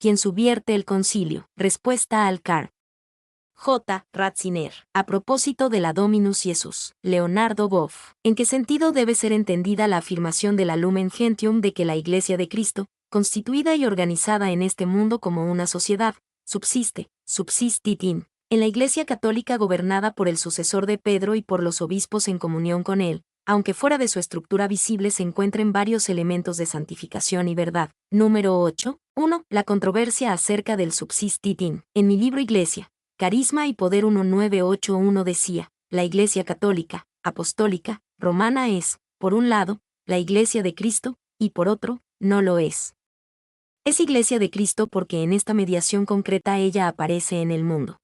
quien subvierte el concilio. Respuesta al Carl J. Ratzinger. A propósito de la Dominus Iesus, Leonardo Boff. ¿En qué sentido debe ser entendida la afirmación de la Lumen Gentium de que la Iglesia de Cristo, constituida y organizada en este mundo como una sociedad, subsistit in, en la Iglesia católica gobernada por el sucesor de Pedro y por los obispos en comunión con él, aunque fuera de su estructura visible se encuentren varios elementos de santificación y verdad? Número 8. 1. La controversia acerca del subsistit in. En mi libro Iglesia, Carisma y Poder 1981 decía, la Iglesia católica, apostólica, romana es, por un lado, la Iglesia de Cristo, y por otro, no lo es. Es Iglesia de Cristo porque en esta mediación concreta ella aparece en el mundo.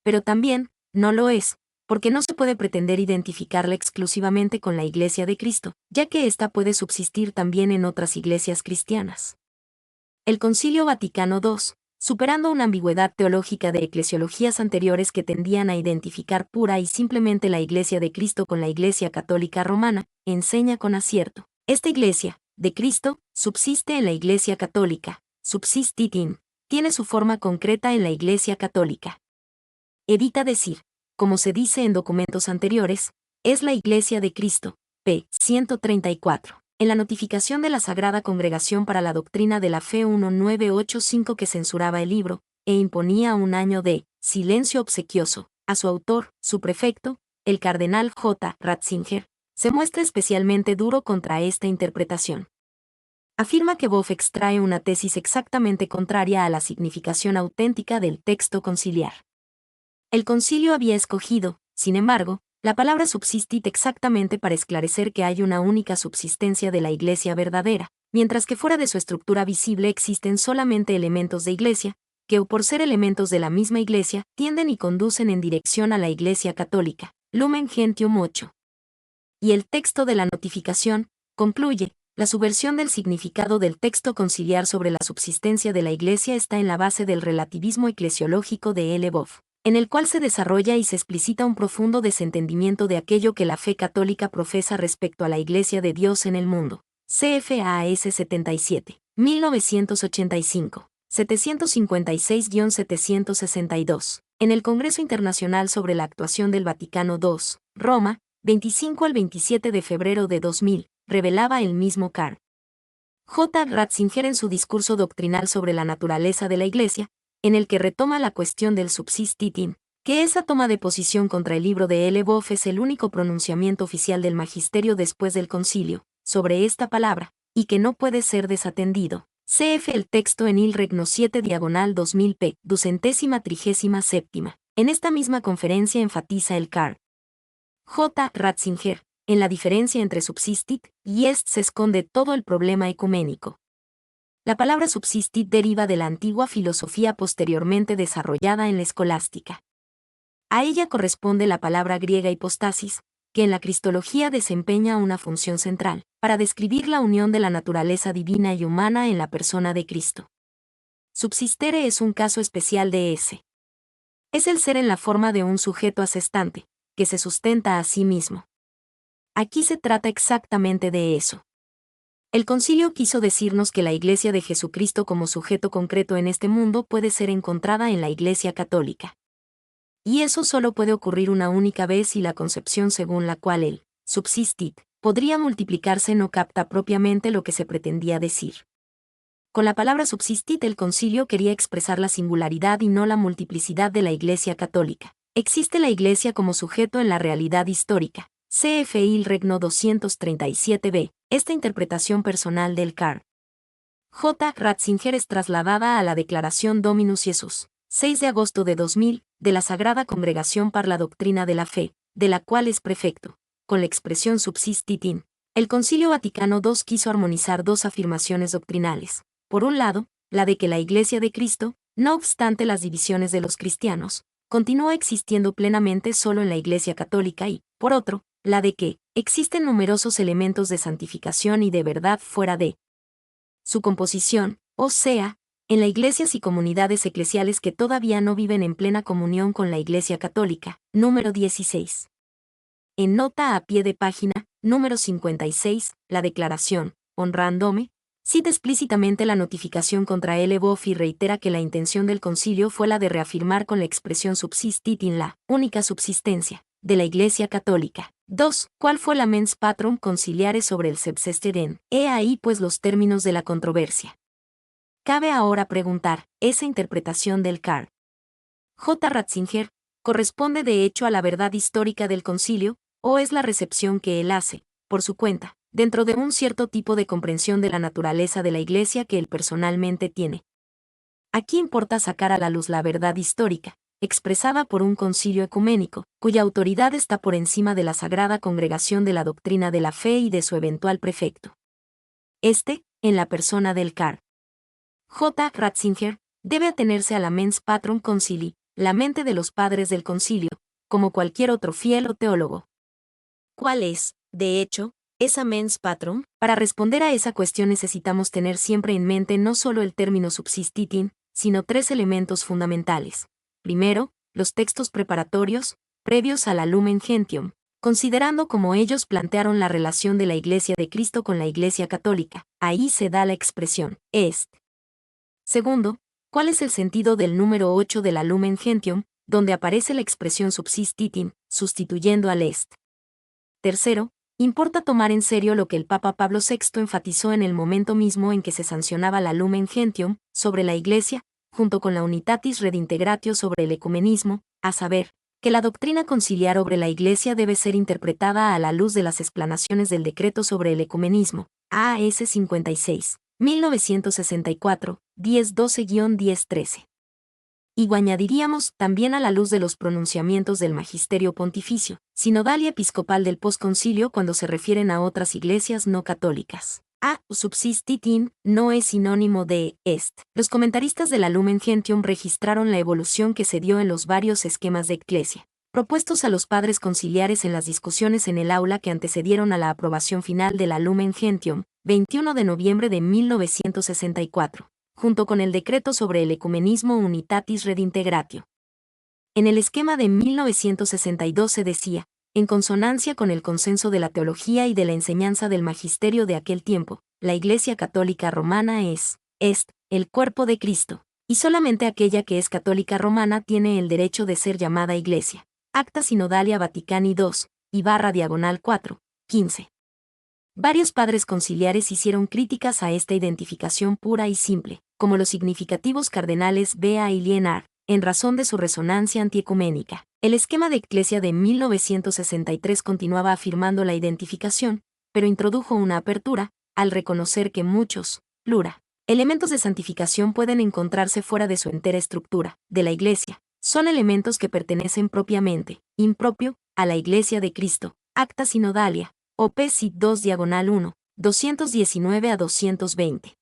Pero también, no lo es, porque no se puede pretender identificarla exclusivamente con la Iglesia de Cristo, ya que ésta puede subsistir también en otras iglesias cristianas. El Concilio Vaticano II, superando una ambigüedad teológica de eclesiologías anteriores que tendían a identificar pura y simplemente la Iglesia de Cristo con la Iglesia católica romana, enseña con acierto. Esta Iglesia, de Cristo, subsiste en la Iglesia católica, subsistit in, tiene su forma concreta en la Iglesia católica. Evita decir, como se dice en documentos anteriores, es la Iglesia de Cristo, p. 134. En la notificación de la Sagrada Congregación para la Doctrina de la Fe 1985 que censuraba el libro, e imponía un año de silencio obsequioso a su autor, su prefecto, el cardenal J. Ratzinger, se muestra especialmente duro contra esta interpretación. Afirma que Boff extrae una tesis exactamente contraria a la significación auténtica del texto conciliar. El concilio había escogido, sin embargo, la palabra subsistit exactamente para esclarecer que hay una única subsistencia de la Iglesia verdadera, mientras que fuera de su estructura visible existen solamente elementos de Iglesia, que o por ser elementos de la misma Iglesia, tienden y conducen en dirección a la Iglesia católica. Lumen Gentium 8. Y el texto de la notificación concluye, la subversión del significado del texto conciliar sobre la subsistencia de la Iglesia está en la base del relativismo eclesiológico de L. Boff, en el cual se desarrolla y se explicita un profundo desentendimiento de aquello que la fe católica profesa respecto a la Iglesia de Dios en el mundo. CFAS 77, 1985, 756-762. En el Congreso Internacional sobre la Actuación del Vaticano II, Roma, 25 al 27 de febrero de 2000, revelaba el mismo Carl J. Ratzinger en su discurso doctrinal sobre la naturaleza de la Iglesia, en el que retoma la cuestión del subsistit in, que esa toma de posición contra el libro de L. Boff es el único pronunciamiento oficial del magisterio después del concilio, sobre esta palabra, y que no puede ser desatendido. Cf. el texto en Il Regno 7 diagonal 2000 p. 237. En esta misma conferencia enfatiza el Carl J. Ratzinger, en la diferencia entre subsistit y est se esconde todo el problema ecuménico. La palabra subsistit deriva de la antigua filosofía posteriormente desarrollada en la escolástica. A ella corresponde la palabra griega hipostasis, que en la cristología desempeña una función central, para describir la unión de la naturaleza divina y humana en la persona de Cristo. Subsistere es un caso especial de ese. Es el ser en la forma de un sujeto asestante, que se sustenta a sí mismo. Aquí se trata exactamente de eso. El concilio quiso decirnos que la Iglesia de Jesucristo como sujeto concreto en este mundo puede ser encontrada en la Iglesia católica. Y eso solo puede ocurrir una única vez y la concepción según la cual el subsistit podría multiplicarse no capta propiamente lo que se pretendía decir. Con la palabra subsistit el concilio quería expresar la singularidad y no la multiplicidad de la Iglesia católica. Existe la Iglesia como sujeto en la realidad histórica. CF Il Regno 237b. Esta interpretación personal del Carl J. Ratzinger es trasladada a la Declaración Dominus Iesus, 6 de agosto de 2000, de la Sagrada Congregación para la Doctrina de la Fe, de la cual es prefecto, con la expresión subsistit in. El Concilio Vaticano II quiso armonizar dos afirmaciones doctrinales. Por un lado, la de que la Iglesia de Cristo, no obstante las divisiones de los cristianos, continúa existiendo plenamente solo en la Iglesia católica y, por otro, la de que existen numerosos elementos de santificación y de verdad fuera de su composición, o sea, en las iglesias y comunidades eclesiales que todavía no viven en plena comunión con la Iglesia católica. Número 16. En nota a pie de página, número 56, la declaración, honrandome, Cita explícitamente la notificación contra L. Boff y reitera que la intención del concilio fue la de reafirmar con la expresión subsistit in la única subsistencia de la Iglesia Católica. 2. ¿Cuál fue la mens patrum conciliare sobre el subsisteren? He ahí pues los términos de la controversia. Cabe ahora preguntar, ¿esa interpretación del Carl J. Ratzinger corresponde de hecho a la verdad histórica del concilio, o es la recepción que él hace, por su cuenta, dentro de un cierto tipo de comprensión de la naturaleza de la Iglesia que él personalmente tiene? Aquí importa sacar a la luz la verdad histórica, expresada por un concilio ecuménico, cuya autoridad está por encima de la sagrada congregación de la doctrina de la fe y de su eventual prefecto. En la persona del Carl J. Ratzinger, debe atenerse a la mens patrum concili, la mente de los padres del concilio, como cualquier otro fiel o teólogo. ¿Cuál es, de hecho, esa mens patrum? Para responder a esa cuestión necesitamos tener siempre en mente no solo el término subsistitin, sino tres elementos fundamentales. Primero, los textos preparatorios, previos a la Lumen Gentium, considerando cómo ellos plantearon la relación de la Iglesia de Cristo con la Iglesia Católica. Ahí se da la expresión est. Segundo, ¿cuál es el sentido del número 8 de la Lumen Gentium, donde aparece la expresión subsistitin, sustituyendo al est? Tercero, importa tomar en serio lo que el Papa Pablo VI enfatizó en el momento mismo en que se sancionaba la Lumen Gentium sobre la Iglesia, junto con la Unitatis Redintegratio sobre el ecumenismo, a saber, que la doctrina conciliar sobre la Iglesia debe ser interpretada a la luz de las explanaciones del decreto sobre el ecumenismo, AS 56, 1964, 1012-1013. Y añadiríamos también a la luz de los pronunciamientos del Magisterio Pontificio, sinodal y episcopal del posconcilio cuando se refieren a otras iglesias no católicas. Subsistitin no es sinónimo de est. Los comentaristas de la Lumen Gentium registraron la evolución que se dio en los varios esquemas de eclesia, propuestos a los padres conciliares en las discusiones en el aula que antecedieron a la aprobación final de la Lumen Gentium, 21 de noviembre de 1964. Junto con el decreto sobre el ecumenismo Unitatis Redintegratio. En el esquema de 1962 se decía, en consonancia con el consenso de la teología y de la enseñanza del magisterio de aquel tiempo, la Iglesia Católica Romana est, el cuerpo de Cristo, y solamente aquella que es católica romana tiene el derecho de ser llamada Iglesia. Acta Sinodalia Vaticani II, /4, 15. Varios padres conciliares hicieron críticas a esta identificación pura y simple, como los significativos cardenales Bea y Lienard, en razón de su resonancia antiecuménica. El esquema de Eclesia de 1963 continuaba afirmando la identificación, pero introdujo una apertura, al reconocer que muchos, elementos de santificación pueden encontrarse fuera de su entera estructura, de la Iglesia. Son elementos que pertenecen propiamente, impropio, a la Iglesia de Cristo. Acta Sinodalia. OP Cit 2/1, 219-220.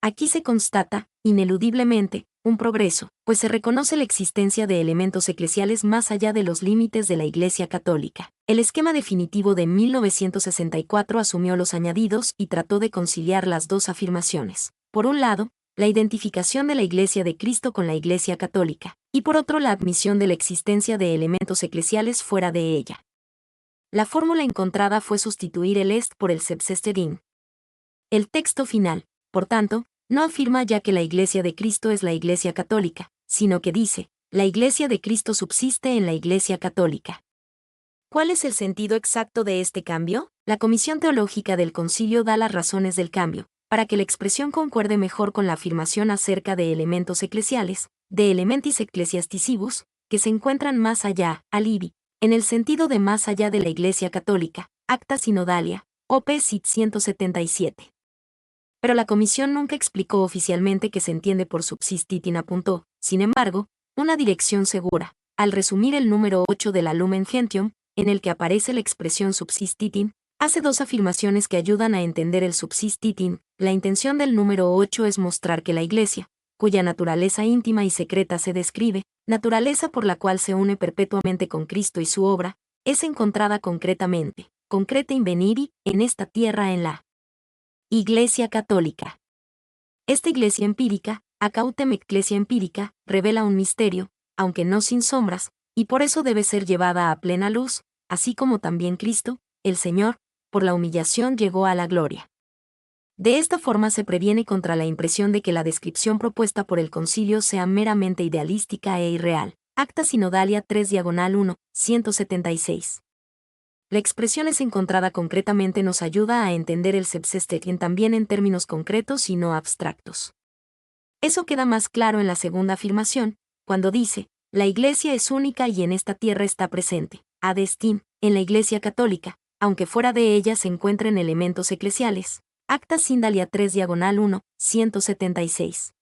Aquí se constata, ineludiblemente, un progreso, pues se reconoce la existencia de elementos eclesiales más allá de los límites de la Iglesia Católica. El esquema definitivo de 1964 asumió los añadidos y trató de conciliar las dos afirmaciones. Por un lado, la identificación de la Iglesia de Cristo con la Iglesia Católica, y por otro la admisión de la existencia de elementos eclesiales fuera de ella. La fórmula encontrada fue sustituir el est por el subsistitin. El texto final, por tanto, no afirma ya que la Iglesia de Cristo es la Iglesia Católica, sino que dice, la Iglesia de Cristo subsiste en la Iglesia Católica. ¿Cuál es el sentido exacto de este cambio? La Comisión Teológica del Concilio da las razones del cambio, para que la expresión concuerde mejor con la afirmación acerca de elementos eclesiales, de elementis ecclesiasticibus, que se encuentran más allá, alibi, en el sentido de más allá de la Iglesia Católica, Acta Sinodalia, OP Cit 177. Pero la Comisión nunca explicó oficialmente qué se entiende por subsistitin. Apuntó, sin embargo, una dirección segura, al resumir el número 8 de la Lumen Gentium, en el que aparece la expresión subsistitin, hace dos afirmaciones que ayudan a entender el subsistitin. La intención del número 8 es mostrar que la Iglesia, cuya naturaleza íntima y secreta se describe, naturaleza por la cual se une perpetuamente con Cristo y su obra, es encontrada concretamente, concreta in veniri, en esta tierra en la Iglesia Católica. Esta Iglesia empírica, acautem ecclesia empírica, revela un misterio, aunque no sin sombras, y por eso debe ser llevada a plena luz, así como también Cristo, el Señor, por la humillación llegó a la gloria. De esta forma se previene contra la impresión de que la descripción propuesta por el concilio sea meramente idealística e irreal. Acta Sinodalia 3/1, 176. La expresión es encontrada concretamente nos ayuda a entender el Subsistetien también en términos concretos y no abstractos. Eso queda más claro en la segunda afirmación, cuando dice, la Iglesia es única y en esta tierra está presente, ad estim, en la Iglesia católica, aunque fuera de ella se encuentren elementos eclesiales. Acta Sindalia 3/1, 176.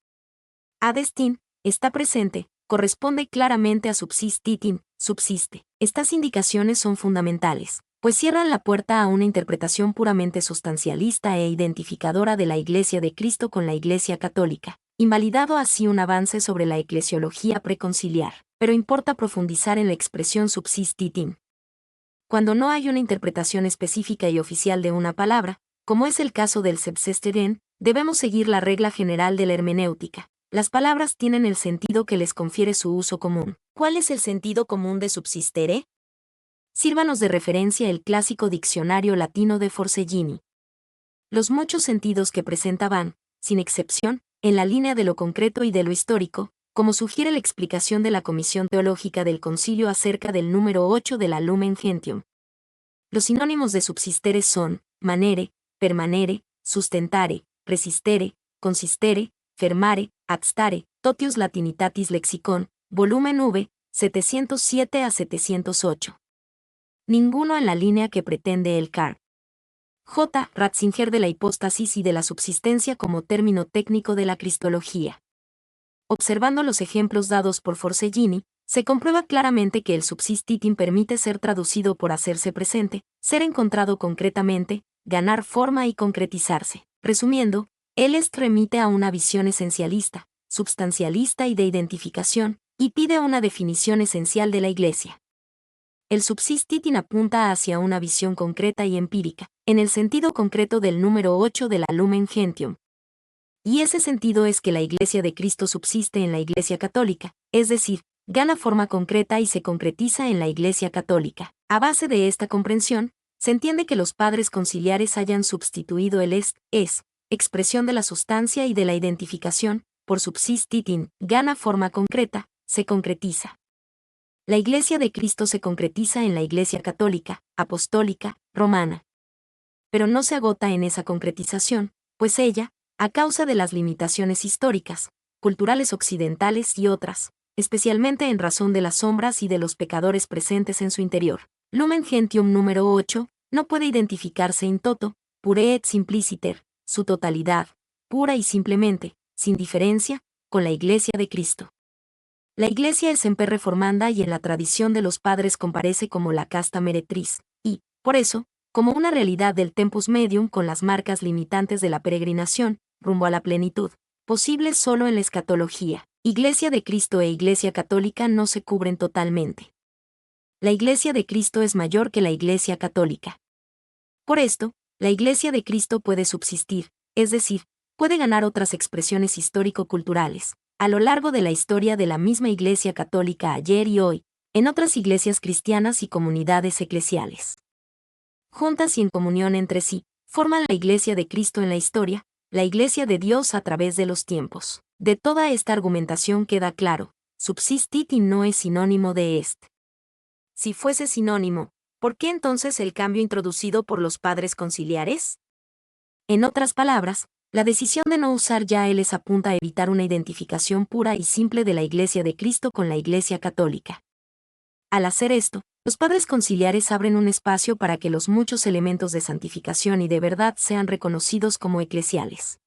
Ad estim, está presente, corresponde claramente a subsistitim, subsiste. Estas indicaciones son fundamentales, pues cierran la puerta a una interpretación puramente sustancialista e identificadora de la Iglesia de Cristo con la Iglesia católica, invalidado así un avance sobre la eclesiología preconciliar, pero importa profundizar en la expresión subsistitim. Cuando no hay una interpretación específica y oficial de una palabra, como es el caso del Subsistere, debemos seguir la regla general de la hermenéutica. Las palabras tienen el sentido que les confiere su uso común. ¿Cuál es el sentido común de subsistere? Sírvanos de referencia el clásico diccionario latino de Forcellini. Los muchos sentidos que presenta van, sin excepción, en la línea de lo concreto y de lo histórico, como sugiere la explicación de la Comisión Teológica del Concilio acerca del número 8 de la Lumen Gentium. Los sinónimos de subsistere son manere, permanere, sustentare, resistere, consistere, fermare, adstare, Totius Latinitatis Lexicon, volumen V, 707 a 708. Ninguno en la línea que pretende el Carl J. Ratzinger de la hipóstasis y de la subsistencia como término técnico de la cristología. Observando los ejemplos dados por Forcellini, se comprueba claramente que el subsistitim permite ser traducido por hacerse presente, ser encontrado concretamente, ganar forma y concretizarse. Resumiendo, el est remite a una visión esencialista, substancialista y de identificación, y pide una definición esencial de la Iglesia. El subsistitim apunta hacia una visión concreta y empírica, en el sentido concreto del número 8 de la Lumen Gentium. Y ese sentido es que la Iglesia de Cristo subsiste en la Iglesia católica, es decir, gana forma concreta y se concretiza en la Iglesia católica. A base de esta comprensión, se entiende que los padres conciliares hayan sustituido el est, expresión de la sustancia y de la identificación, por subsistitim, gana forma concreta, se concretiza. La Iglesia de Cristo se concretiza en la Iglesia católica, apostólica, romana. Pero no se agota en esa concretización, pues ella, a causa de las limitaciones históricas, culturales occidentales y otras, especialmente en razón de las sombras y de los pecadores presentes en su interior, Lumen Gentium número 8, no puede identificarse in toto, pure et simpliciter, su totalidad, pura y simplemente, sin diferencia, con la Iglesia de Cristo. La Iglesia es semper reformanda y en la tradición de los padres comparece como la casta meretriz, y, por eso, como una realidad del tempus medium con las marcas limitantes de la peregrinación, rumbo a la plenitud, posible solo en la escatología. Iglesia de Cristo e Iglesia católica no se cubren totalmente. La Iglesia de Cristo es mayor que la Iglesia católica. Por esto, la Iglesia de Cristo puede subsistir, es decir, puede ganar otras expresiones histórico-culturales, a lo largo de la historia de la misma Iglesia católica ayer y hoy, en otras iglesias cristianas y comunidades eclesiales. Juntas y en comunión entre sí, forman la Iglesia de Cristo en la historia, la Iglesia de Dios a través de los tiempos. De toda esta argumentación queda claro, subsistitim no es sinónimo de est. Si fuese sinónimo, ¿por qué entonces el cambio introducido por los padres conciliares? En otras palabras, la decisión de no usar ya el es apunta a evitar una identificación pura y simple de la Iglesia de Cristo con la Iglesia católica. Al hacer esto, los padres conciliares abren un espacio para que los muchos elementos de santificación y de verdad sean reconocidos como eclesiales.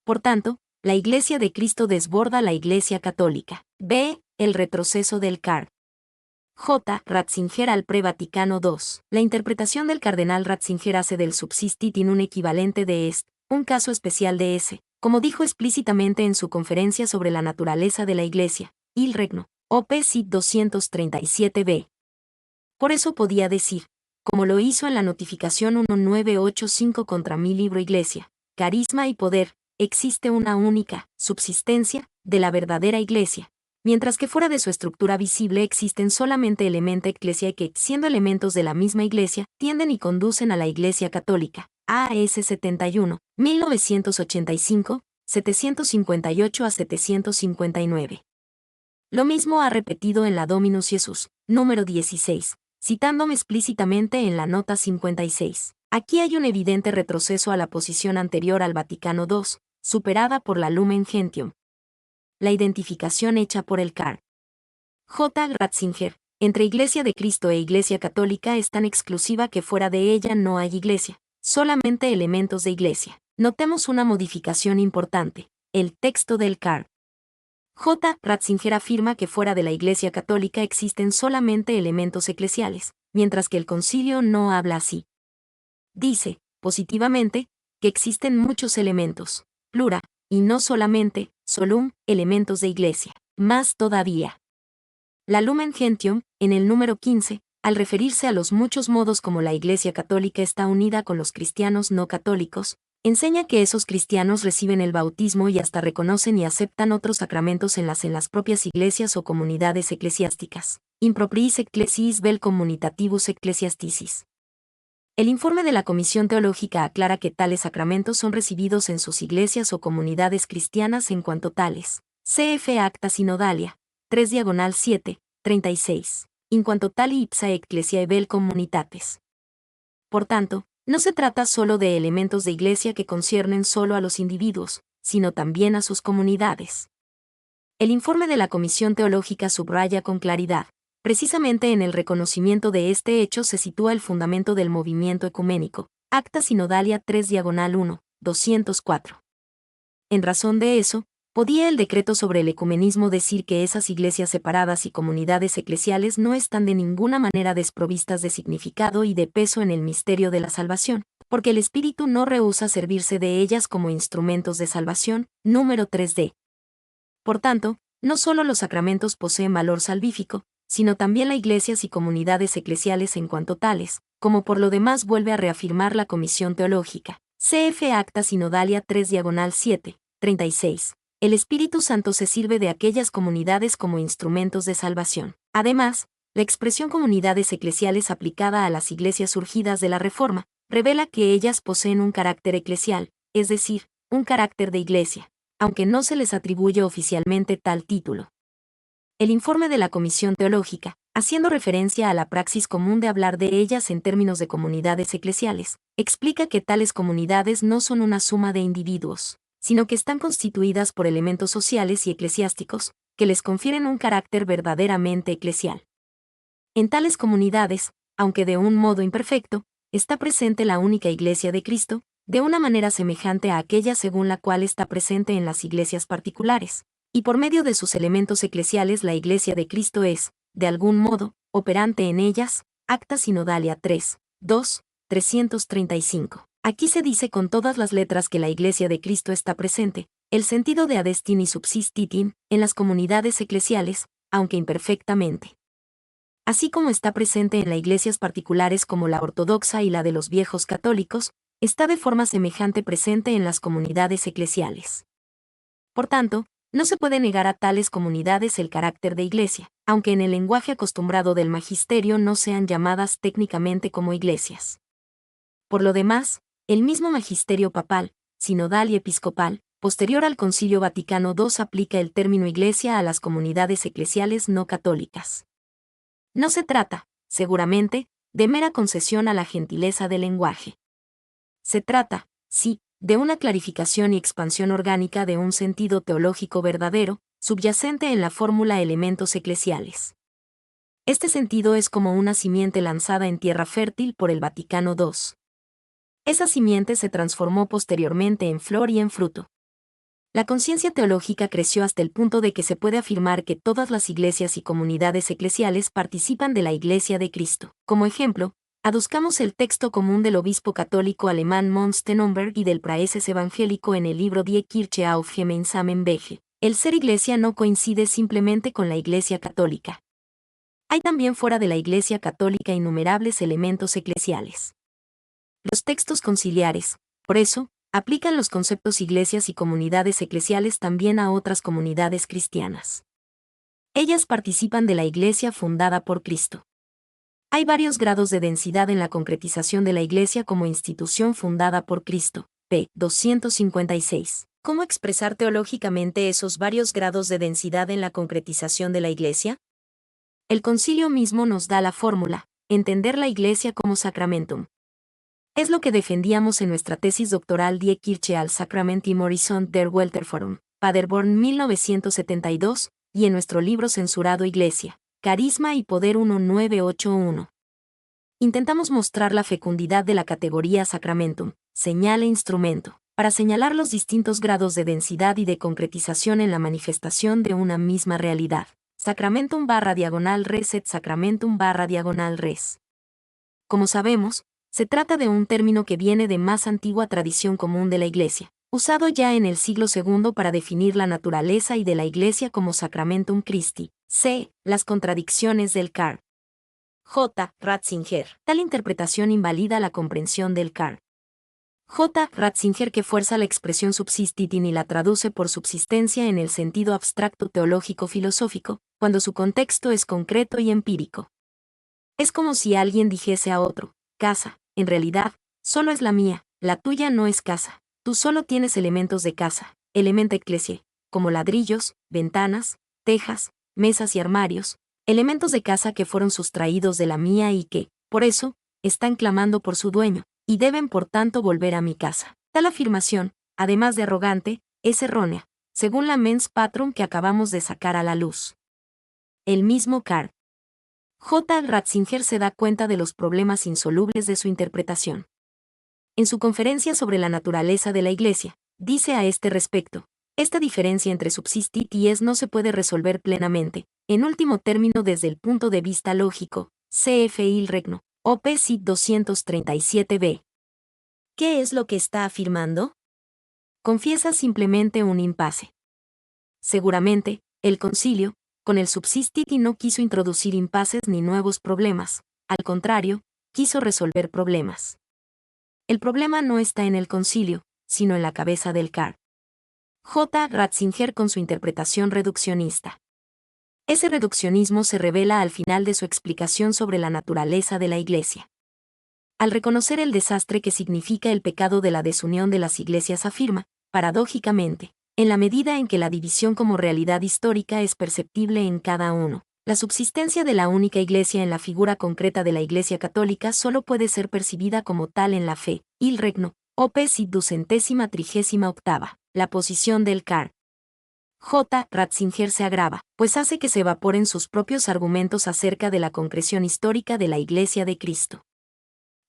Por tanto, la Iglesia de Cristo desborda la Iglesia católica. B. El retroceso del Card. J. Ratzinger al pre-Vaticano II. La interpretación del cardenal Ratzinger hace del subsistitim un equivalente de est, un caso especial de ese, como dijo explícitamente en su conferencia sobre la naturaleza de la Iglesia, Il Regno, OP Cit 237b. Por eso podía decir, como lo hizo en la notificación 1985 contra mi libro Iglesia, Carisma y Poder, existe una única subsistencia de la verdadera Iglesia, mientras que fuera de su estructura visible existen solamente elementos eclesia que, siendo elementos de la misma Iglesia, tienden y conducen a la Iglesia católica, AS 71, 1985, 758 a 759. Lo mismo ha repetido en la Dominus Jesus, número 16, citándome explícitamente en la nota 56. Aquí hay un evidente retroceso a la posición anterior al Vaticano II, superada por la Lumen Gentium. La identificación hecha por el Carl J. Ratzinger, entre Iglesia de Cristo e Iglesia Católica es tan exclusiva que fuera de ella no hay iglesia, solamente elementos de iglesia. Notemos una modificación importante. El texto del Carl J. Ratzinger afirma que fuera de la Iglesia Católica existen solamente elementos eclesiales, mientras que el concilio no habla así. Dice, positivamente, que existen muchos elementos, plura, y no solamente, solum, elementos de iglesia. Más todavía. La Lumen Gentium, en el número 15, al referirse a los muchos modos como la Iglesia Católica está unida con los cristianos no católicos, enseña que esos cristianos reciben el bautismo y hasta reconocen y aceptan otros sacramentos en las propias iglesias o comunidades eclesiásticas. Impropriis ecclesiis vel communitatibus ecclesiasticis. El informe de la Comisión Teológica aclara que tales sacramentos son recibidos en sus iglesias o comunidades cristianas en cuanto tales. CF Acta Sinodalia, 3/7, 36. In quanto tali ipsa ecclesiae vel communitates. Por tanto, no se trata solo de elementos de iglesia que conciernen solo a los individuos, sino también a sus comunidades. El informe de la Comisión Teológica subraya con claridad, precisamente en el reconocimiento de este hecho se sitúa el fundamento del movimiento ecuménico, Acta Sinodalia 3/1, 204. En razón de eso, ¿podía el decreto sobre el ecumenismo decir que esas iglesias separadas y comunidades eclesiales no están de ninguna manera desprovistas de significado y de peso en el misterio de la salvación, porque el Espíritu no rehúsa servirse de ellas como instrumentos de salvación? Número 3d. Por tanto, no solo los sacramentos poseen valor salvífico, sino también las iglesias y comunidades eclesiales en cuanto tales, como por lo demás vuelve a reafirmar la Comisión Teológica. CF Acta Sinodalia 3/7, 36. El Espíritu Santo se sirve de aquellas comunidades como instrumentos de salvación. Además, la expresión comunidades eclesiales aplicada a las iglesias surgidas de la Reforma, revela que ellas poseen un carácter eclesial, es decir, un carácter de iglesia, aunque no se les atribuye oficialmente tal título. El informe de la Comisión Teológica, haciendo referencia a la praxis común de hablar de ellas en términos de comunidades eclesiales, explica que tales comunidades no son una suma de individuos, sino que están constituidas por elementos sociales y eclesiásticos, que les confieren un carácter verdaderamente eclesial. En tales comunidades, aunque de un modo imperfecto, está presente la única Iglesia de Cristo, de una manera semejante a aquella según la cual está presente en las iglesias particulares, y por medio de sus elementos eclesiales la Iglesia de Cristo es, de algún modo, operante en ellas. Acta Sinodalia 3, 2, 335. Aquí se dice con todas las letras que la Iglesia de Cristo está presente, el sentido de adestini subsistitim, en las comunidades eclesiales, aunque imperfectamente. Así como está presente en las iglesias particulares como la ortodoxa y la de los viejos católicos, está de forma semejante presente en las comunidades eclesiales. Por tanto, no se puede negar a tales comunidades el carácter de iglesia, aunque en el lenguaje acostumbrado del magisterio no sean llamadas técnicamente como iglesias. Por lo demás, el mismo magisterio papal, sinodal y episcopal, posterior al Concilio Vaticano II aplica el término iglesia a las comunidades eclesiales no católicas. No se trata, seguramente, de mera concesión a la gentileza del lenguaje. Se trata, sí, de una clarificación y expansión orgánica de un sentido teológico verdadero, subyacente en la fórmula elementos eclesiales. Este sentido es como una simiente lanzada en tierra fértil por el Vaticano II. Esa simiente se transformó posteriormente en flor y en fruto. La conciencia teológica creció hasta el punto de que se puede afirmar que todas las iglesias y comunidades eclesiales participan de la Iglesia de Cristo. Como ejemplo, aduzcamos el texto común del obispo católico alemán Mons Tenonberg y del praeses evangélico en el libro Die Kirche auf gemeinsamen Wege. El ser iglesia no coincide simplemente con la Iglesia católica. Hay también fuera de la Iglesia católica innumerables elementos eclesiales. Los textos conciliares, por eso, aplican los conceptos iglesias y comunidades eclesiales también a otras comunidades cristianas. Ellas participan de la Iglesia fundada por Cristo. Hay varios grados de densidad en la concretización de la Iglesia como institución fundada por Cristo. P. 256. ¿Cómo expresar teológicamente esos varios grados de densidad en la concretización de la Iglesia? El concilio mismo nos da la fórmula: entender la Iglesia como sacramentum. Es lo que defendíamos en nuestra tesis doctoral Die Kirche als Sakrament im Horizont der Weltverfahrung, Paderborn 1972, y en nuestro libro censurado Iglesia, Carisma y Poder 1981. Intentamos mostrar la fecundidad de la categoría sacramentum, señal e instrumento, para señalar los distintos grados de densidad y de concretización en la manifestación de una misma realidad. Sacramentum/res et sacramentum/res. Como sabemos, se trata de un término que viene de más antigua tradición común de la Iglesia, usado ya en el siglo II para definir la naturaleza y de la Iglesia como Sacramentum Christi. C. Las contradicciones del Carl. J. Ratzinger. Tal interpretación invalida la comprensión del Carl. J. Ratzinger, que fuerza la expresión subsistitin y la traduce por subsistencia en el sentido abstracto teológico-filosófico, cuando su contexto es concreto y empírico. Es como si alguien dijese a otro: casa, en realidad, solo es la mía, la tuya no es casa, tú solo tienes elementos de casa, elementa ecclesiae, como ladrillos, ventanas, tejas, mesas y armarios, elementos de casa que fueron sustraídos de la mía y que, por eso, están clamando por su dueño, y deben por tanto volver a mi casa. Tal afirmación, además de arrogante, es errónea, según la mens patrum que acabamos de sacar a la luz. El mismo Carl J. Ratzinger se da cuenta de los problemas insolubles de su interpretación. En su conferencia sobre la naturaleza de la Iglesia, dice a este respecto: esta diferencia entre subsistit y es no se puede resolver plenamente, en último término desde el punto de vista lógico. Cf. Il Regno, Op. Cit. 237b. ¿Qué es lo que está afirmando? Confiesa simplemente un impasse. Seguramente, el concilio, con el subsistiti, no quiso introducir impases ni nuevos problemas, al contrario, quiso resolver problemas. El problema no está en el concilio, sino en la cabeza del Carl J. Ratzinger con su interpretación reduccionista. Ese reduccionismo se revela al final de su explicación sobre la naturaleza de la Iglesia. Al reconocer el desastre que significa el pecado de la desunión de las iglesias, afirma, paradójicamente, en la medida en que la división como realidad histórica es perceptible en cada uno, la subsistencia de la única Iglesia en la figura concreta de la Iglesia católica solo puede ser percibida como tal en la fe. Il Regno, Op. Cit. 238. La posición del Carl J. Ratzinger se agrava, pues hace que se evaporen sus propios argumentos acerca de la concreción histórica de la Iglesia de Cristo.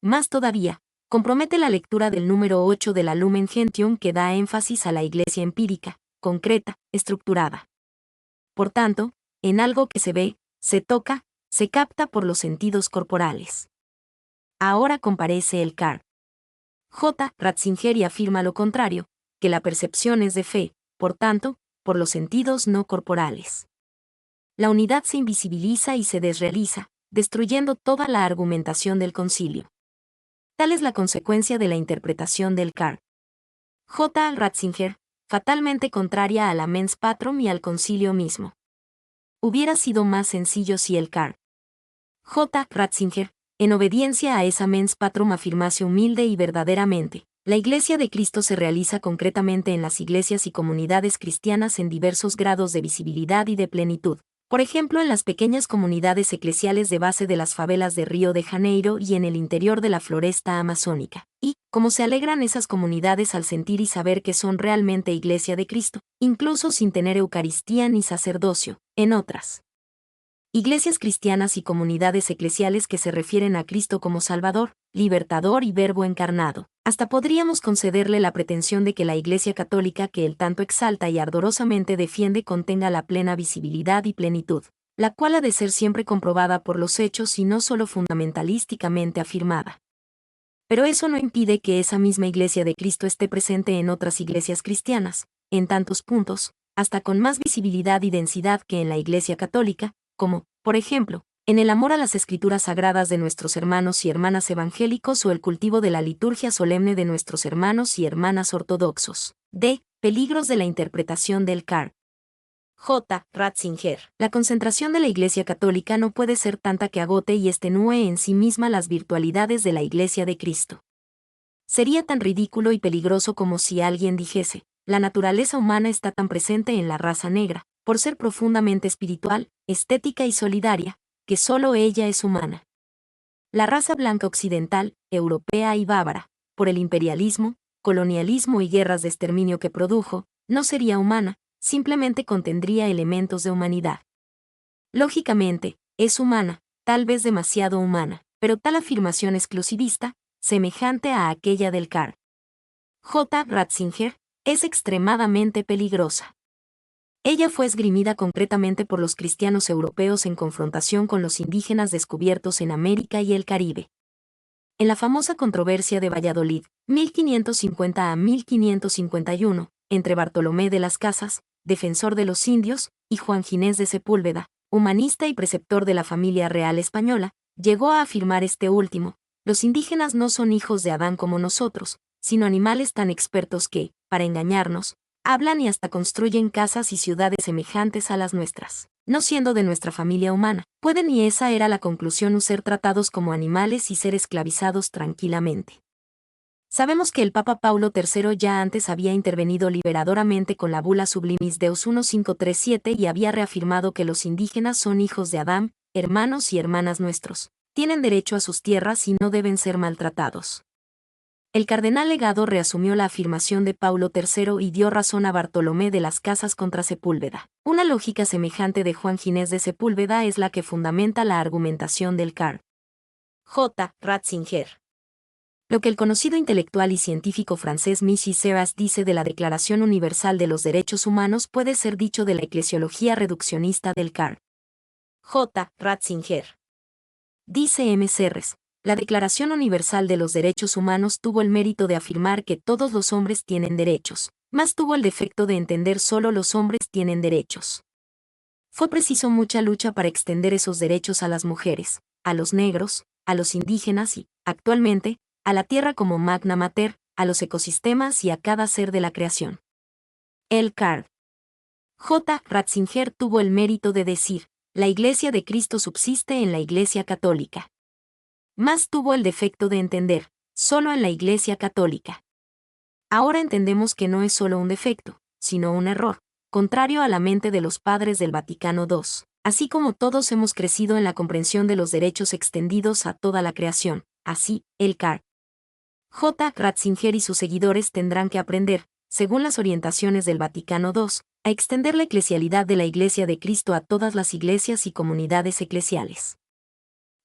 Más todavía, compromete la lectura del número 8 de la Lumen Gentium, que da énfasis a la Iglesia empírica, concreta, estructurada. Por tanto, en algo que se ve, se toca, se capta por los sentidos corporales. Ahora comparece el Carl J. Ratzinger y afirma lo contrario, que la percepción es de fe, por tanto, por los sentidos no corporales. La unidad se invisibiliza y se desrealiza, destruyendo toda la argumentación del concilio. Tal es la consecuencia de la interpretación del Carl J. Ratzinger, fatalmente contraria a la mens patrum y al concilio mismo. Hubiera sido más sencillo si el Carl J. Ratzinger, en obediencia a esa mens patrum, afirmase humilde y verdaderamente: la Iglesia de Cristo se realiza concretamente en las iglesias y comunidades cristianas en diversos grados de visibilidad y de plenitud. Por ejemplo, en las pequeñas comunidades eclesiales de base de las favelas de Río de Janeiro y en el interior de la floresta amazónica. Y, como se alegran esas comunidades al sentir y saber que son realmente Iglesia de Cristo, incluso sin tener Eucaristía ni sacerdocio, en otras iglesias cristianas y comunidades eclesiales que se refieren a Cristo como Salvador, Libertador y Verbo encarnado. Hasta podríamos concederle la pretensión de que la Iglesia católica que él tanto exalta y ardorosamente defiende contenga la plena visibilidad y plenitud, la cual ha de ser siempre comprobada por los hechos y no solo fundamentalísticamente afirmada. Pero eso no impide que esa misma Iglesia de Cristo esté presente en otras iglesias cristianas, en tantos puntos, hasta con más visibilidad y densidad que en la Iglesia católica, como, por ejemplo, en el amor a las escrituras sagradas de nuestros hermanos y hermanas evangélicos o el cultivo de la liturgia solemne de nuestros hermanos y hermanas ortodoxos. D. Peligros de la interpretación del Carl J. Ratzinger. La concentración de la Iglesia Católica no puede ser tanta que agote y extenúe en sí misma las virtualidades de la Iglesia de Cristo. Sería tan ridículo y peligroso como si alguien dijese, la naturaleza humana está tan presente en la raza negra, por ser profundamente espiritual, estética y solidaria, que solo ella es humana. La raza blanca occidental, europea y bávara, por el imperialismo, colonialismo y guerras de exterminio que produjo, no sería humana, simplemente contendría elementos de humanidad. Lógicamente, es humana, tal vez demasiado humana, pero tal afirmación exclusivista, semejante a aquella del Karl J. Ratzinger, es extremadamente peligrosa. Ella fue esgrimida concretamente por los cristianos europeos en confrontación con los indígenas descubiertos en América y el Caribe. En la famosa controversia de Valladolid, 1550 a 1551, entre Bartolomé de las Casas, defensor de los indios, y Juan Ginés de Sepúlveda, humanista y preceptor de la familia real española, llegó a afirmar este último: los indígenas no son hijos de Adán como nosotros, sino animales tan expertos que, para engañarnos, hablan y hasta construyen casas y ciudades semejantes a las nuestras. No siendo de nuestra familia humana, pueden, y esa era la conclusión, ser tratados como animales y ser esclavizados tranquilamente. Sabemos que el Papa Paulo III ya antes había intervenido liberadoramente con la bula Sublimis Deus 1537 y había reafirmado que los indígenas son hijos de Adán, hermanos y hermanas nuestros, tienen derecho a sus tierras y no deben ser maltratados. El cardenal Legado reasumió la afirmación de Paulo III y dio razón a Bartolomé de las Casas contra Sepúlveda. Una lógica semejante de Juan Ginés de Sepúlveda es la que fundamenta la argumentación del Karl J. Ratzinger. Lo que el conocido intelectual y científico francés Michel Serres dice de la Declaración Universal de los Derechos Humanos puede ser dicho de la eclesiología reduccionista del Karl J. Ratzinger. Dice M. Serres: la Declaración Universal de los Derechos Humanos tuvo el mérito de afirmar que todos los hombres tienen derechos, mas tuvo el defecto de entender solo los hombres tienen derechos. Fue preciso mucha lucha para extender esos derechos a las mujeres, a los negros, a los indígenas y, actualmente, a la tierra como magna mater, a los ecosistemas y a cada ser de la creación. El Karl J. Ratzinger tuvo el mérito de decir: la Iglesia de Cristo subsiste en la Iglesia Católica. Mas tuvo el defecto de entender, solo en la Iglesia Católica. Ahora entendemos que no es solo un defecto, sino un error, contrario a la mente de los padres del Vaticano II, así como todos hemos crecido en la comprensión de los derechos extendidos a toda la creación. Así, el Karl J. Ratzinger y sus seguidores tendrán que aprender, según las orientaciones del Vaticano II, a extender la eclesialidad de la Iglesia de Cristo a todas las iglesias y comunidades eclesiales.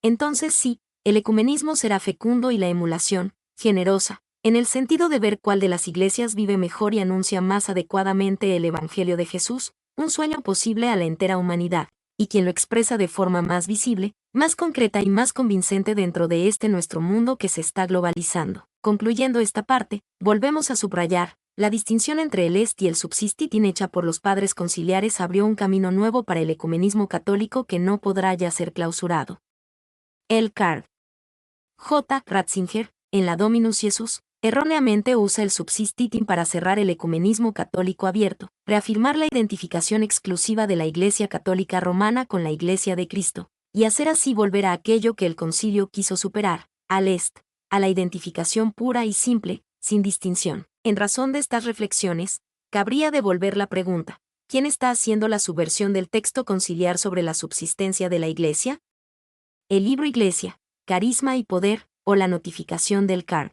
Entonces sí, el ecumenismo será fecundo y la emulación, generosa, en el sentido de ver cuál de las iglesias vive mejor y anuncia más adecuadamente el Evangelio de Jesús, un sueño posible a la entera humanidad, y quien lo expresa de forma más visible, más concreta y más convincente dentro de este nuestro mundo que se está globalizando. Concluyendo esta parte, volvemos a subrayar: la distinción entre el est y el subsistit hecha por los padres conciliares abrió un camino nuevo para el ecumenismo católico que no podrá ya ser clausurado. El Karl J. Ratzinger, en la Dominus Jesus, erróneamente usa el subsistitim para cerrar el ecumenismo católico abierto, reafirmar la identificación exclusiva de la Iglesia Católica Romana con la Iglesia de Cristo, y hacer así volver a aquello que el concilio quiso superar, al est, a la identificación pura y simple, sin distinción. En razón de estas reflexiones, cabría devolver la pregunta: ¿quién está haciendo la subversión del texto conciliar sobre la subsistencia de la Iglesia? El libro Iglesia, Carisma y Poder, o la notificación del Karl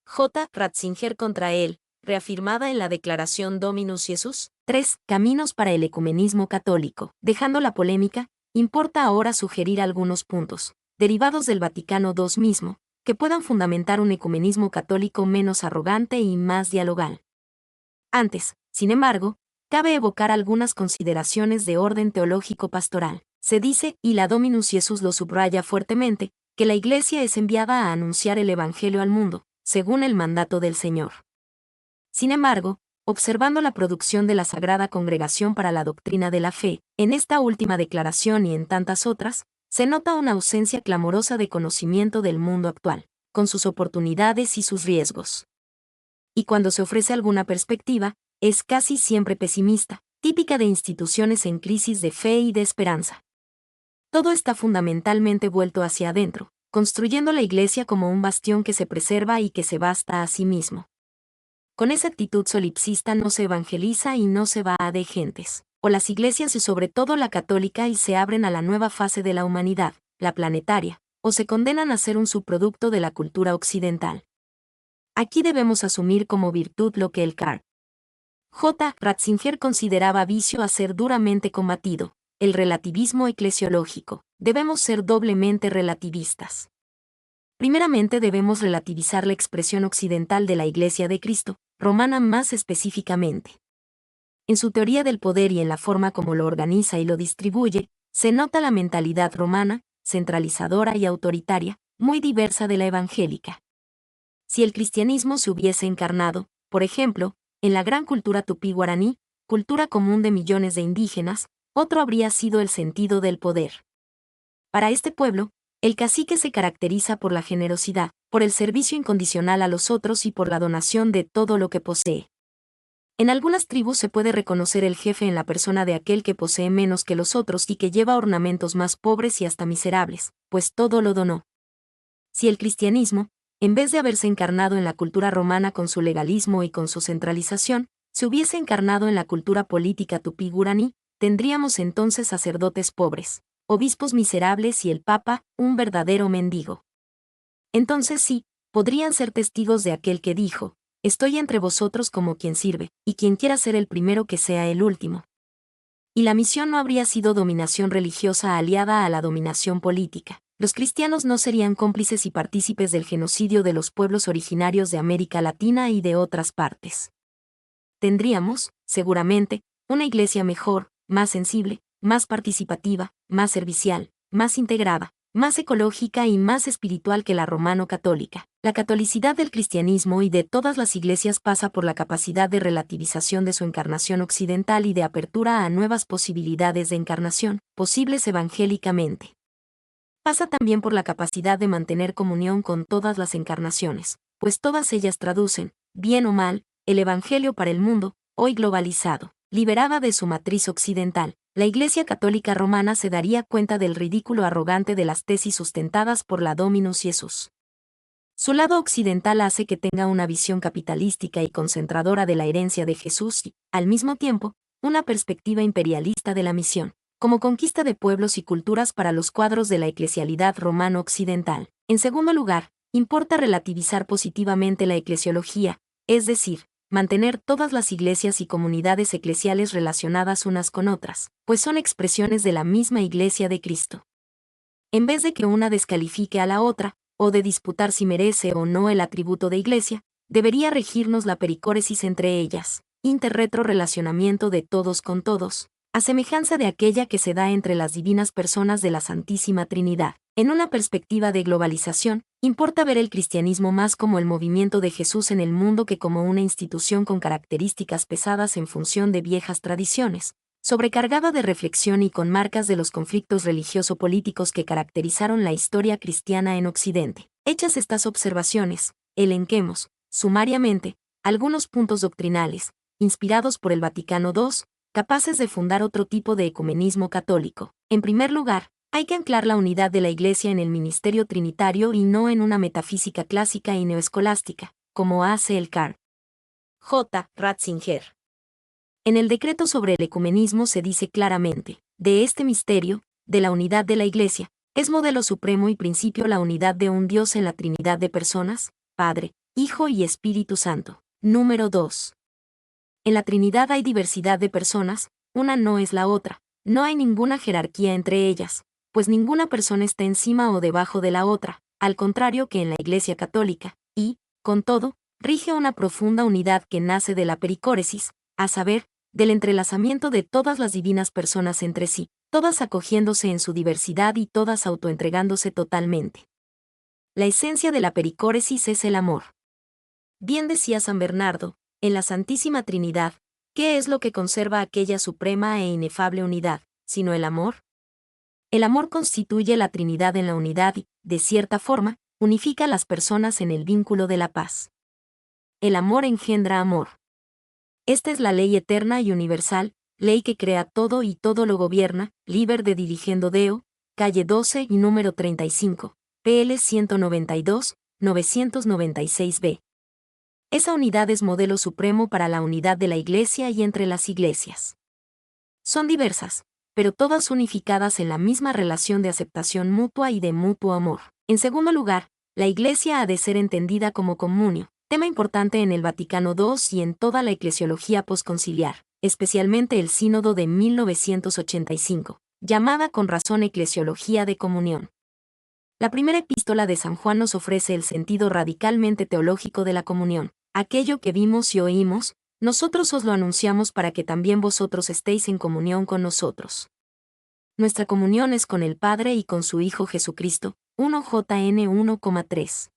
J. Ratzinger contra él, reafirmada en la Declaración Dominus Jesus. 3. Caminos para el ecumenismo católico. Dejando la polémica, importa ahora sugerir algunos puntos, derivados del Vaticano II mismo, que puedan fundamentar un ecumenismo católico menos arrogante y más dialogal. Antes, sin embargo, cabe evocar algunas consideraciones de orden teológico-pastoral. Se dice, y la Dominus Jesus lo subraya fuertemente, que la Iglesia es enviada a anunciar el Evangelio al mundo, según el mandato del Señor. Sin embargo, observando la producción de la Sagrada Congregación para la Doctrina de la Fe, en esta última declaración y en tantas otras, se nota una ausencia clamorosa de conocimiento del mundo actual, con sus oportunidades y sus riesgos. Y cuando se ofrece alguna perspectiva, es casi siempre pesimista, típica de instituciones en crisis de fe y de esperanza. Todo está fundamentalmente vuelto hacia adentro, construyendo la Iglesia como un bastión que se preserva y que se basta a sí mismo. Con esa actitud solipsista no se evangeliza y no se va a de gentes, o las iglesias y sobre todo la católica y se abren a la nueva fase de la humanidad, la planetaria, o se condenan a ser un subproducto de la cultura occidental. Aquí debemos asumir como virtud lo que el Karl J. Ratzinger consideraba vicio a ser duramente combatido, el relativismo eclesiológico. Debemos ser doblemente relativistas. Primeramente debemos relativizar la expresión occidental de la Iglesia de Cristo, romana más específicamente. En su teoría del poder y en la forma como lo organiza y lo distribuye, se nota la mentalidad romana, centralizadora y autoritaria, muy diversa de la evangélica. Si el cristianismo se hubiese encarnado, por ejemplo, en la gran cultura tupí-guaraní, cultura común de millones de indígenas, otro habría sido el sentido del poder. Para este pueblo, el cacique se caracteriza por la generosidad, por el servicio incondicional a los otros y por la donación de todo lo que posee. En algunas tribus se puede reconocer el jefe en la persona de aquel que posee menos que los otros y que lleva ornamentos más pobres y hasta miserables, pues todo lo donó. Si el cristianismo, en vez de haberse encarnado en la cultura romana con su legalismo y con su centralización, se hubiese encarnado en la cultura política tupí-guaraní, tendríamos entonces sacerdotes pobres, obispos miserables y el Papa, un verdadero mendigo. Entonces sí, podrían ser testigos de aquel que dijo: estoy entre vosotros como quien sirve, y quien quiera ser el primero que sea el último. Y la misión no habría sido dominación religiosa aliada a la dominación política. Los cristianos no serían cómplices y partícipes del genocidio de los pueblos originarios de América Latina y de otras partes. Tendríamos, seguramente, una iglesia mejor, más sensible, más participativa, más servicial, más integrada, más ecológica y más espiritual que la romano-católica. La catolicidad del cristianismo y de todas las iglesias pasa por la capacidad de relativización de su encarnación occidental y de apertura a nuevas posibilidades de encarnación, posibles evangélicamente. Pasa también por la capacidad de mantener comunión con todas las encarnaciones, pues todas ellas traducen, bien o mal, el Evangelio para el mundo, hoy globalizado. Liberada de su matriz occidental, la Iglesia Católica Romana se daría cuenta del ridículo arrogante de las tesis sustentadas por la Dominus Jesus. Su lado occidental hace que tenga una visión capitalística y concentradora de la herencia de Jesús y, al mismo tiempo, una perspectiva imperialista de la misión, como conquista de pueblos y culturas para los cuadros de la eclesialidad romano-occidental. En segundo lugar, importa relativizar positivamente la eclesiología, es decir, mantener todas las iglesias y comunidades eclesiales relacionadas unas con otras, pues son expresiones de la misma Iglesia de Cristo. En vez de que una descalifique a la otra, o de disputar si merece o no el atributo de iglesia, debería regirnos la pericóresis entre ellas, interretrorelacionamiento de todos con todos, a semejanza de aquella que se da entre las divinas personas de la Santísima Trinidad. En una perspectiva de globalización, importa ver el cristianismo más como el movimiento de Jesús en el mundo que como una institución con características pesadas en función de viejas tradiciones, sobrecargada de reflexión y con marcas de los conflictos religioso-políticos que caracterizaron la historia cristiana en Occidente. Hechas estas observaciones, elenquemos, sumariamente, algunos puntos doctrinales, inspirados por el Vaticano II, capaces de fundar otro tipo de ecumenismo católico. En primer lugar, hay que anclar la unidad de la Iglesia en el ministerio trinitario y no en una metafísica clásica y neoescolástica, como hace el Karl J. Ratzinger. En el decreto sobre el ecumenismo se dice claramente, de este misterio, de la unidad de la Iglesia, es modelo supremo y principio la unidad de un Dios en la Trinidad de personas, Padre, Hijo y Espíritu Santo. Número 2. En la Trinidad hay diversidad de personas, una no es la otra, no hay ninguna jerarquía entre ellas, pues ninguna persona está encima o debajo de la otra, al contrario que en la Iglesia Católica, y, con todo, rige una profunda unidad que nace de la pericóresis, a saber, del entrelazamiento de todas las divinas personas entre sí, todas acogiéndose en su diversidad y todas autoentregándose totalmente. La esencia de la pericóresis es el amor. Bien decía San Bernardo, en la Santísima Trinidad, ¿qué es lo que conserva aquella suprema e inefable unidad, sino el amor? El amor constituye la Trinidad en la unidad y, de cierta forma, unifica a las personas en el vínculo de la paz. El amor engendra amor. Esta es la ley eterna y universal, ley que crea todo y todo lo gobierna, Liber de Dirigendo Deo, calle 12 y número 35, PL 192, 996b. Esa unidad es modelo supremo para la unidad de la Iglesia y entre las iglesias. Son diversas, pero todas unificadas en la misma relación de aceptación mutua y de mutuo amor. En segundo lugar, la Iglesia ha de ser entendida como comunio, tema importante en el Vaticano II y en toda la eclesiología posconciliar, especialmente el Sínodo de 1985, llamada con razón eclesiología de comunión. La primera epístola de San Juan nos ofrece el sentido radicalmente teológico de la comunión. Aquello que vimos y oímos, nosotros os lo anunciamos para que también vosotros estéis en comunión con nosotros. Nuestra comunión es con el Padre y con su Hijo Jesucristo, 1 JN 1,3.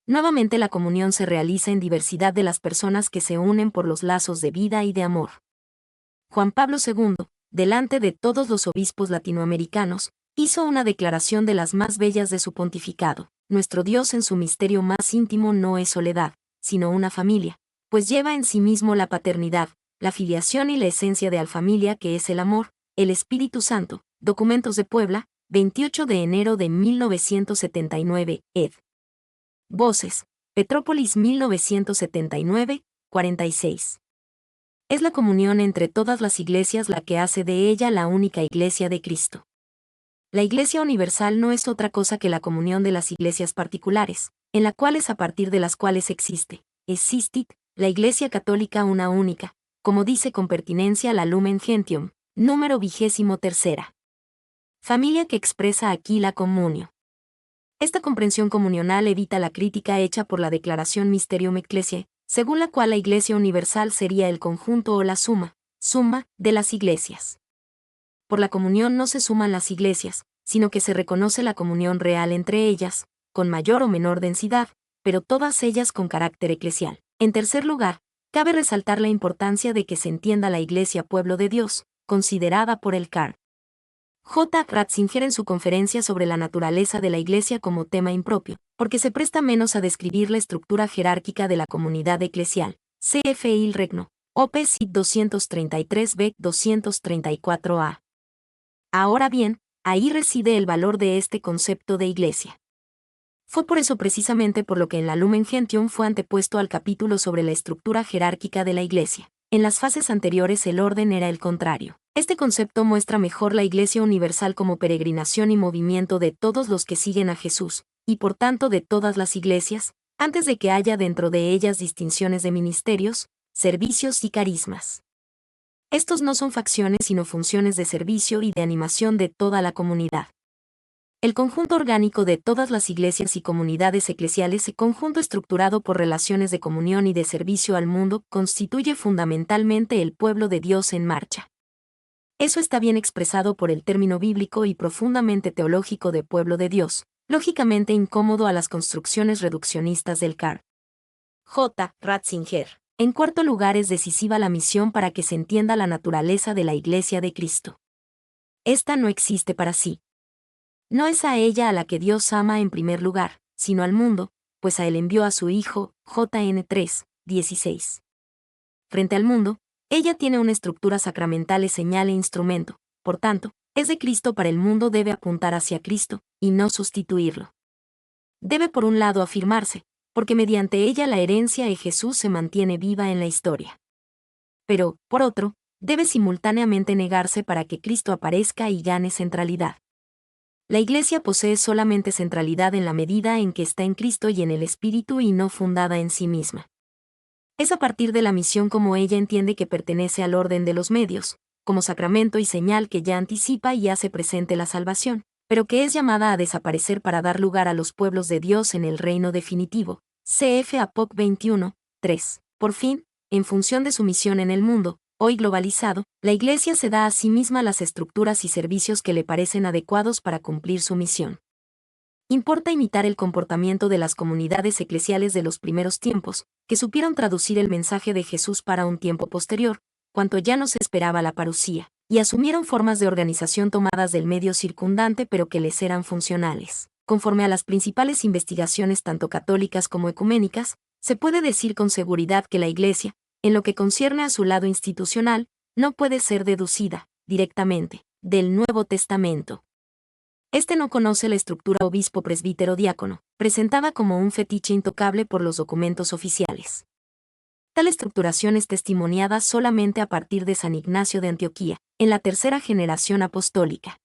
Nuevamente la comunión se realiza en diversidad de las personas que se unen por los lazos de vida y de amor. Juan Pablo II, delante de todos los obispos latinoamericanos, hizo una declaración de las más bellas de su pontificado. Nuestro Dios en su misterio más íntimo no es soledad, sino una familia, pues lleva en sí mismo la paternidad, la filiación y la esencia de la familia que es el amor, el Espíritu Santo. Documentos de Puebla, 28 de enero de 1979, ed. Voces, Petrópolis 1979, 46. Es la comunión entre todas las iglesias la que hace de ella la única iglesia de Cristo. La Iglesia Universal no es otra cosa que la comunión de las iglesias particulares, en la cuales a partir de las cuales existit, la Iglesia Católica una única, como dice con pertinencia la Lumen Gentium, número 23. Familia que expresa aquí la comunio. Esta comprensión comunional evita la crítica hecha por la declaración Mysterium Ecclesiae, según la cual la Iglesia Universal sería el conjunto o la suma de las iglesias. Por la comunión no se suman las iglesias, sino que se reconoce la comunión real entre ellas, con mayor o menor densidad, pero todas ellas con carácter eclesial. En tercer lugar, cabe resaltar la importancia de que se entienda la Iglesia pueblo de Dios, considerada por el Carl J. Ratzinger en su conferencia sobre la naturaleza de la Iglesia como tema impropio, porque se presta menos a describir la estructura jerárquica de la comunidad eclesial. CF Il Regno, Op. Cit 233b 234a. Ahora bien, ahí reside el valor de este concepto de iglesia. Fue por eso precisamente por lo que en la Lumen Gentium fue antepuesto al capítulo sobre la estructura jerárquica de la iglesia. En las fases anteriores el orden era el contrario. Este concepto muestra mejor la Iglesia Universal como peregrinación y movimiento de todos los que siguen a Jesús, y por tanto de todas las iglesias, antes de que haya dentro de ellas distinciones de ministerios, servicios y carismas. Estos no son facciones sino funciones de servicio y de animación de toda la comunidad. El conjunto orgánico de todas las iglesias y comunidades eclesiales, conjunto estructurado por relaciones de comunión y de servicio al mundo, constituye fundamentalmente el pueblo de Dios en marcha. Eso está bien expresado por el término bíblico y profundamente teológico de pueblo de Dios, lógicamente incómodo a las construcciones reduccionistas del Carl J. Ratzinger. En cuarto lugar, es decisiva la misión para que se entienda la naturaleza de la Iglesia de Cristo. Esta no existe para sí. No es a ella a la que Dios ama en primer lugar, sino al mundo, pues a él envió a su Hijo, JN 3, 16. Frente al mundo, ella tiene una estructura sacramental, es señal e instrumento, por tanto, es de Cristo para el mundo, debe apuntar hacia Cristo, y no sustituirlo. Debe por un lado afirmarse, porque mediante ella la herencia de Jesús se mantiene viva en la historia. Pero, por otro, debe simultáneamente negarse para que Cristo aparezca y gane centralidad. La Iglesia posee solamente centralidad en la medida en que está en Cristo y en el Espíritu y no fundada en sí misma. Es a partir de la misión como ella entiende que pertenece al orden de los medios, como sacramento y señal que ya anticipa y hace presente la salvación, pero que es llamada a desaparecer para dar lugar a los pueblos de Dios en el reino definitivo. CF Apoc 21, 3. Por fin, en función de su misión en el mundo, hoy globalizado, la Iglesia se da a sí misma las estructuras y servicios que le parecen adecuados para cumplir su misión. Importa imitar el comportamiento de las comunidades eclesiales de los primeros tiempos, que supieron traducir el mensaje de Jesús para un tiempo posterior, cuanto ya no se esperaba la parucía, y asumieron formas de organización tomadas del medio circundante pero que les eran funcionales. Conforme a las principales investigaciones tanto católicas como ecuménicas, se puede decir con seguridad que la Iglesia, en lo que concierne a su lado institucional, no puede ser deducida, directamente, del Nuevo Testamento. Este no conoce la estructura obispo-presbítero-diácono, presentada como un fetiche intocable por los documentos oficiales. Tal estructuración es testimoniada solamente a partir de San Ignacio de Antioquía, en la tercera generación apostólica.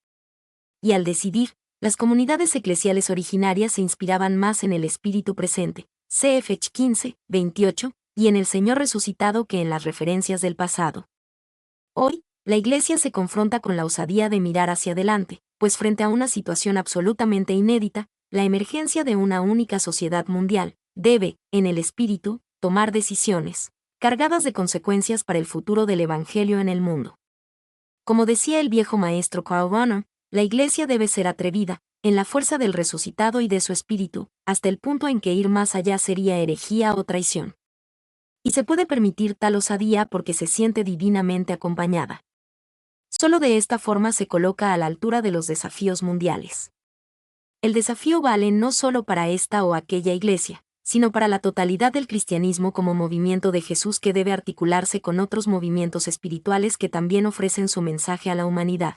Y al decidir, las comunidades eclesiales originarias se inspiraban más en el Espíritu presente, cf. 15, 28, y en el Señor resucitado que en las referencias del pasado. Hoy, la Iglesia se confronta con la osadía de mirar hacia adelante, pues frente a una situación absolutamente inédita, la emergencia de una única sociedad mundial, debe, en el Espíritu, tomar decisiones, cargadas de consecuencias para el futuro del Evangelio en el mundo. Como decía el viejo maestro Karl Rahner, la Iglesia debe ser atrevida, en la fuerza del resucitado y de su espíritu, hasta el punto en que ir más allá sería herejía o traición. Y se puede permitir tal osadía porque se siente divinamente acompañada. Solo de esta forma se coloca a la altura de los desafíos mundiales. El desafío vale no solo para esta o aquella Iglesia, sino para la totalidad del cristianismo como movimiento de Jesús que debe articularse con otros movimientos espirituales que también ofrecen su mensaje a la humanidad.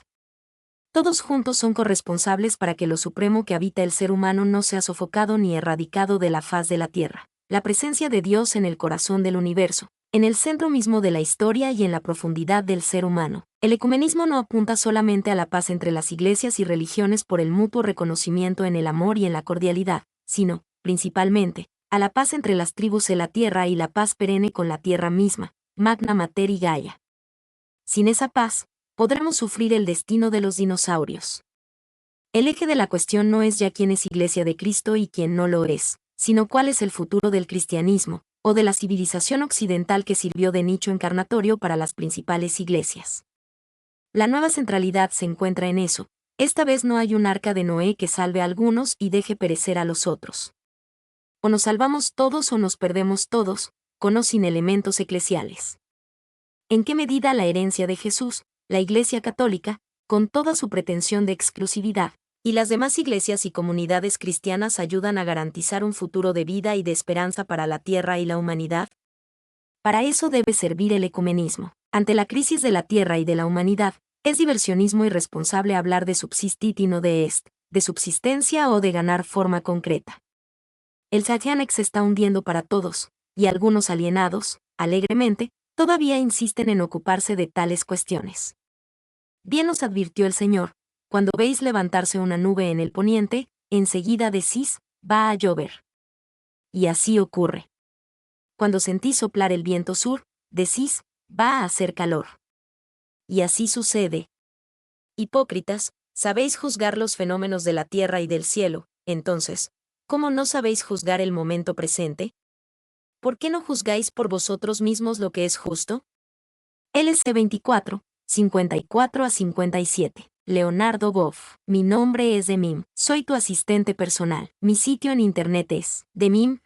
Todos juntos son corresponsables para que lo supremo que habita el ser humano no sea sofocado ni erradicado de la faz de la tierra, la presencia de Dios en el corazón del universo, en el centro mismo de la historia y en la profundidad del ser humano. El ecumenismo no apunta solamente a la paz entre las iglesias y religiones por el mutuo reconocimiento en el amor y en la cordialidad, sino, principalmente, a la paz entre las tribus de la tierra y la paz perenne con la tierra misma, Magna Mater y Gaia. Sin esa paz, podremos sufrir el destino de los dinosaurios. El eje de la cuestión no es ya quién es Iglesia de Cristo y quién no lo es, sino cuál es el futuro del cristianismo, o de la civilización occidental que sirvió de nicho encarnatorio para las principales iglesias. La nueva centralidad se encuentra en eso. Esta vez no hay un arca de Noé que salve a algunos y deje perecer a los otros. O nos salvamos todos o nos perdemos todos, con o sin elementos eclesiales. ¿En qué medida la herencia de Jesús, la Iglesia Católica, con toda su pretensión de exclusividad, y las demás iglesias y comunidades cristianas ayudan a garantizar un futuro de vida y de esperanza para la tierra y la humanidad? Para eso debe servir el ecumenismo. Ante la crisis de la tierra y de la humanidad, es diversionismo irresponsable hablar de subsistit y no de de subsistencia o de ganar forma concreta. El Satanex se está hundiendo para todos, y algunos alienados, alegremente, todavía insisten en ocuparse de tales cuestiones. Bien os advirtió el Señor, cuando veis levantarse una nube en el poniente, enseguida decís, va a llover. Y así ocurre. Cuando sentís soplar el viento sur, decís, va a hacer calor. Y así sucede. Hipócritas, sabéis juzgar los fenómenos de la tierra y del cielo, entonces, ¿cómo no sabéis juzgar el momento presente? ¿Por qué no juzgáis por vosotros mismos lo que es justo? LC 24, 54 a 57. Leonardo Boff. Mi nombre es Demim. Soy tu asistente personal. Mi sitio en internet es demim.es.tl.